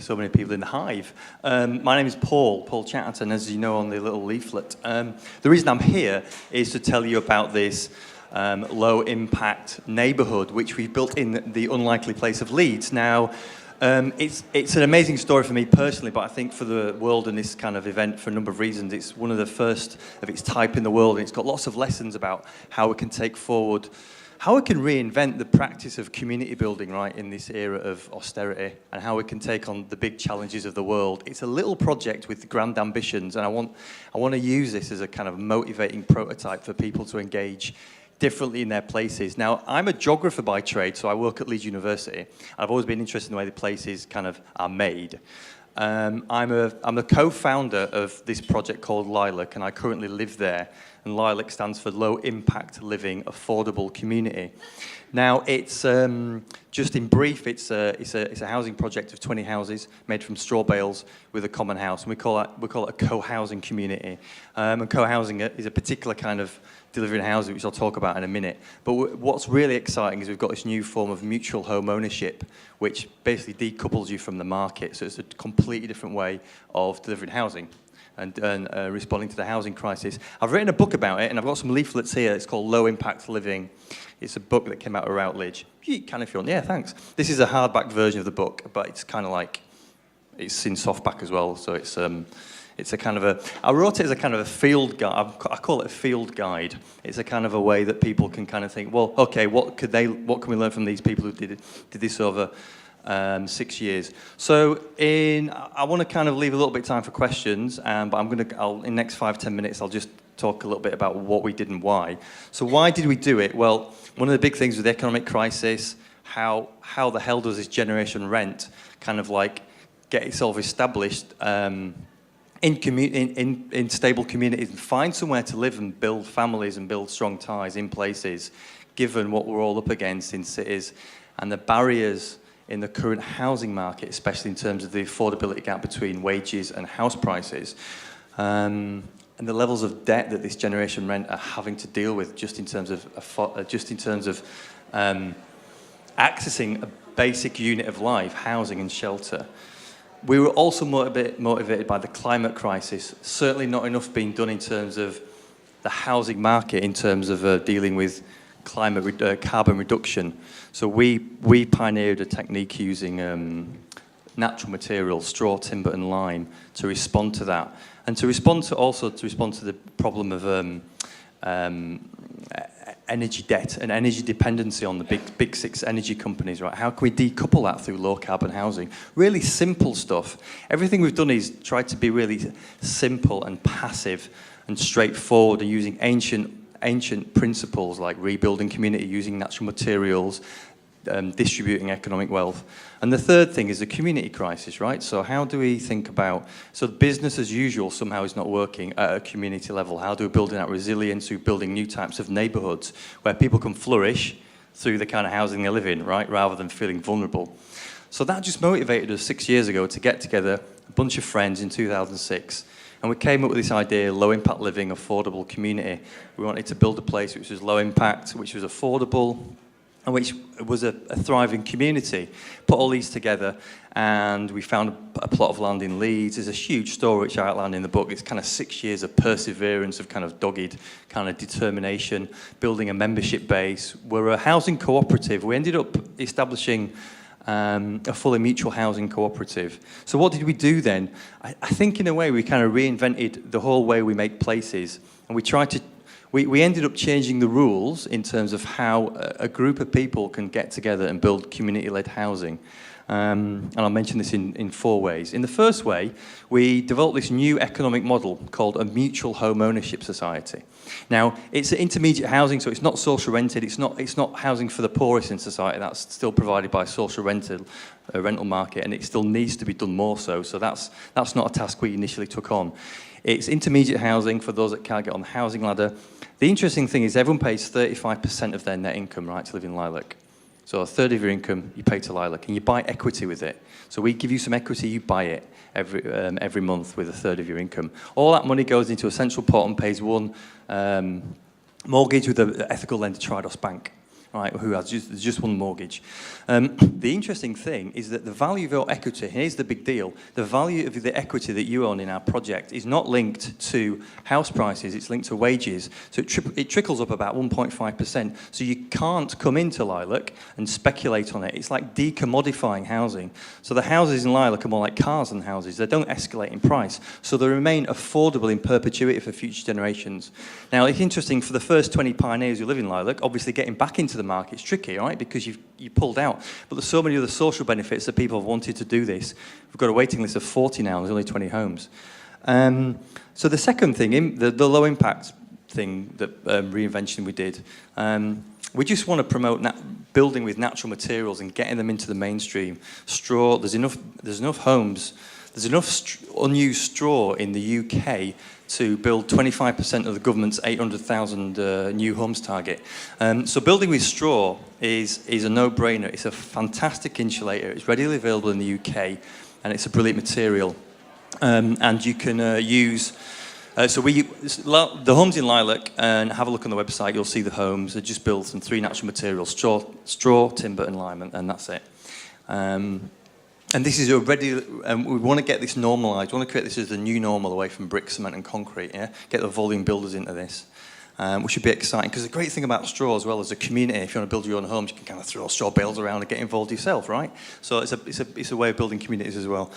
So many people in the hive. My name is Paul Chatterton, as you know on the little leaflet. The reason I'm here is to tell you about this low-impact neighbourhood, which we've built in the unlikely place of Leeds. Now, it's an amazing story for me personally, but I think for the world and this kind of event, for a number of reasons, it's one of the first of its type in the world, and it's got lots of lessons about how we can take forward, how we can reinvent the practice of community building, right, in this era of austerity, and how we can take on the big challenges of the world. It's a little project with grand ambitions, and I want to use this as a kind of motivating prototype for people to engage differently in their places. Now, I'm a geographer by trade, so I work at Leeds University. I've always been interested in the way the places kind of are made. I'm the co-founder of this project called Lilac, and I currently live there. And Lilac stands for Low Impact Living Affordable Community. Now, it's just in brief, it's a housing project of 20 houses made from straw bales with a common house, and we call it a co-housing community. And co-housing is a particular kind of delivering housing, which I'll talk about in a minute. But what's really exciting is we've got this new form of mutual home ownership, which basically decouples you from the market. So it's a completely different way of delivering housing and responding to the housing crisis. I've written a book about it, and I've got some leaflets here. It's called Low Impact Living. It's a book that came out of Routledge. You can if you want. Yeah, thanks. This is a hardback version of the book, but it's kind of like, it's in softback as well, so it's a kind of a, I wrote it as a kind of a field guide. I call it a field guide. It's a kind of a way that people can kind of think, well, okay, what can we learn from these people who did this over 6 years? So I want to kind of leave a little bit of time for questions, but in the next 5-10 minutes, I'll just talk a little bit about what we did and why. So why did we do it? Well, one of the big things with the economic crisis, how the hell does this generation rent kind of like get itself established in stable communities and find somewhere to live and build families and build strong ties in places, given what we're all up against in cities and the barriers in the current housing market, especially in terms of the affordability gap between wages and house prices, and the levels of debt that this generation rent are having to deal with just in terms of accessing a basic unit of life, housing and shelter. We were also motivated by the climate crisis. Certainly not enough being done in terms of the housing market, in terms of dealing with carbon reduction. So we pioneered a technique using natural materials, straw, timber and lime, to respond to that. And to respond to the problem of energy debt and energy dependency on the big six energy companies, right? How can we decouple that through low carbon housing? Really simple stuff. Everything we've done is tried to be really simple and passive and straightforward, and using ancient principles like rebuilding community, using natural materials, distributing economic wealth. And the third thing is the community crisis, right? So how do we think about, so business as usual somehow is not working at a community level. How do we build that resilience through building new types of neighbourhoods where people can flourish through the kind of housing they live in, right, rather than feeling vulnerable? So that just motivated us 6 years ago to get together, a bunch of friends in 2006, and we came up with this idea, low impact living, affordable community. We wanted to build a place which was low impact, which was affordable, and which was a thriving community. Put all these together, and we found a plot of land in Leeds. There's a huge story which I outlined in the book. It's kind of 6 years of perseverance, of kind of dogged kind of determination, building a membership base. We're a housing cooperative. We ended up establishing a fully mutual housing cooperative. So what did we do then? I think in a way we kind of reinvented the whole way we make places, and we ended up changing the rules in terms of how a group of people can get together and build community-led housing. And I'll mention this in 4 ways. In the first way, we developed this new economic model called a mutual home ownership society. Now, it's intermediate housing, so it's not social rented. It's not housing for the poorest in society. That's still provided by social rental market, and it still needs to be done more so. So that's not a task we initially took on. It's intermediate housing for those that can't get on the housing ladder. The interesting thing is everyone pays 35% of their net income, right, to live in Lilac. So a third of your income you pay to Lilac, and you buy equity with it. So we give you some equity, you buy it every month with a third of your income. All that money goes into a central pot and pays one mortgage with an ethical lender, Tridos Bank. right, who has just one mortgage. The interesting thing is that the value of your equity, here's the big deal, the value of the equity that you own in our project is not linked to house prices, it's linked to wages. So it trickles up about 1.5%. So you can't come into Lilac and speculate on it. It's like decommodifying housing. So the houses in Lilac are more like cars than houses. They don't escalate in price. So they remain affordable in perpetuity for future generations. Now, it's interesting, for the first 20 pioneers who live in Lilac, obviously getting back into the market is tricky, right? Because you pulled out. But there's so many other social benefits that people have wanted to do this. We've got a waiting list of 40 now, there's only 20 homes. So the second thing, the low impact thing, that reinvention we did, we just want to promote building with natural materials and getting them into the mainstream. Straw, there's enough homes, there's enough unused straw in the UK to build 25% of the government's 800,000 new homes target. So building with straw is a no-brainer. It's a fantastic insulator. It's readily available in the UK, and it's a brilliant material. And you can use... the homes in Lilac, and have a look on the website, you'll see the homes. They're just built from 3 natural materials, straw, timber and lime, and that's it. And this is already, we want to get this normalised. We want to create this as the new normal away from brick, cement and concrete, yeah? Get the volume builders into this, which should be exciting. Because the great thing about straw as well, as a community, if you want to build your own homes, you can kind of throw straw bales around and get involved yourself, right? So it's a way of building communities as well.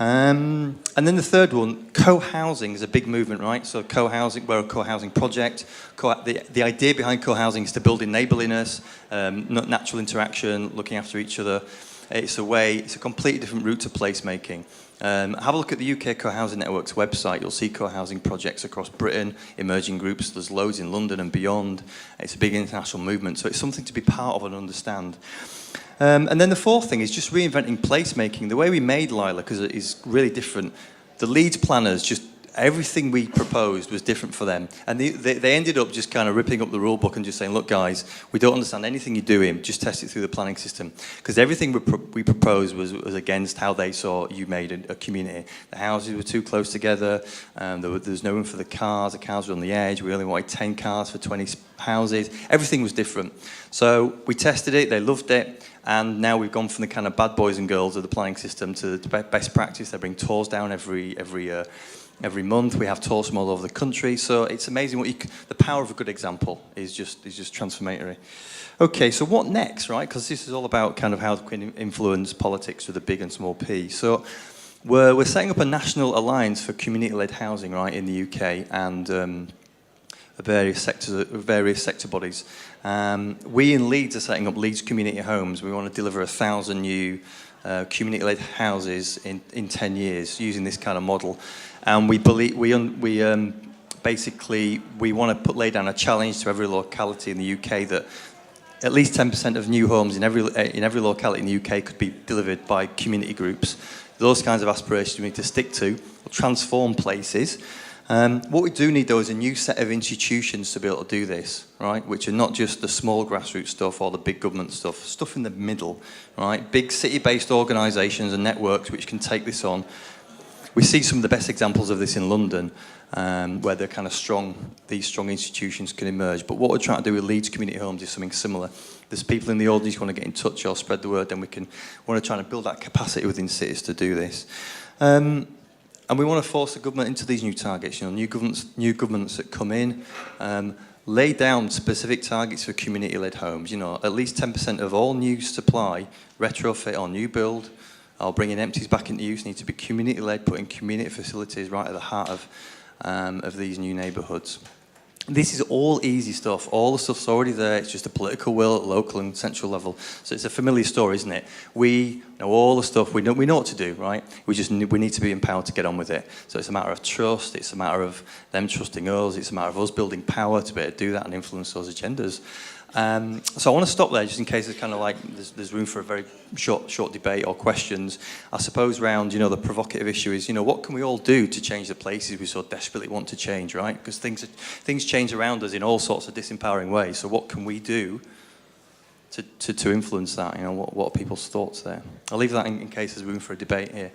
And then the third one, co-housing is a big movement, right? So co-housing, we're a co-housing project. The idea behind co-housing is to build in neighbourliness, natural interaction, looking after each other. It's a completely different route to placemaking. Have a look at the UK Co-housing Network's website. You'll see co-housing projects across Britain, emerging groups. There's loads in London and beyond. It's a big international movement, so it's something to be part of and understand. And then the fourth thing is just reinventing placemaking. The way we made Lilac is really different. The Leeds planners, just everything we proposed was different for them. And they ended up just kind of ripping up the rule book and just saying, look guys, we don't understand anything you're doing, just test it through the planning system. Because everything we proposed was against how they saw you made a community. The houses were too close together, there was no room for the cars were on the edge, we only wanted 10 cars for 20 houses. Everything was different. So we tested it, they loved it, and now we've gone from the kind of bad boys and girls of the planning system to the best practice. They bring tours down every month. We have tours from all over the country, so it's amazing the power of a good example is just transformatory. Okay, so what next, right? Because this is all about kind of how we can influence politics with a big and small P. So we're setting up a national alliance for community-led housing, right, in the UK, and various sector bodies. We in Leeds are setting up Leeds Community Homes. We want to deliver 1,000 new community-led houses in 10 years using this kind of model. And we basically want to lay down a challenge to every locality in the UK that at least 10% of new homes in every locality in the UK could be delivered by community groups. Those kinds of aspirations we need to stick to. We'll transform places. What we do need, though, is a new set of institutions to be able to do this, right? Which are not just the small grassroots stuff or the big government stuff in the middle, right? Big city-based organisations and networks which can take this on. We see some of the best examples of this in London, where they're kind of these strong institutions can emerge. But what we're trying to do with Leeds Community Homes is something similar. There's people in the audience who want to get in touch or spread the word, then we want to try and build that capacity within cities to do this. And we want to force the government into these new targets. You know, new governments that come in, lay down specific targets for community-led homes. You know, at least 10% of all new supply, retrofit or new build, or bringing empties back into use, need to be community-led, putting community facilities right at the heart of these new neighbourhoods. This is all easy stuff. All the stuff's already there. It's just a political will at local and central level. So it's a familiar story, isn't it? We know all the stuff. We know what to do, right? We need to be empowered to get on with it. So it's a matter of trust. It's a matter of them trusting us. It's a matter of us building power to be able to do that and influence those agendas. So I want to stop there just in case there's kind of like there's room for a very short debate or questions. I suppose round, you know, the provocative issue is, you know, what can we all do to change the places we so desperately want to change, right? Because things change around us in all sorts of disempowering ways. So what can we do to influence that? You know, what are people's thoughts there? I'll leave that in case there's room for a debate here.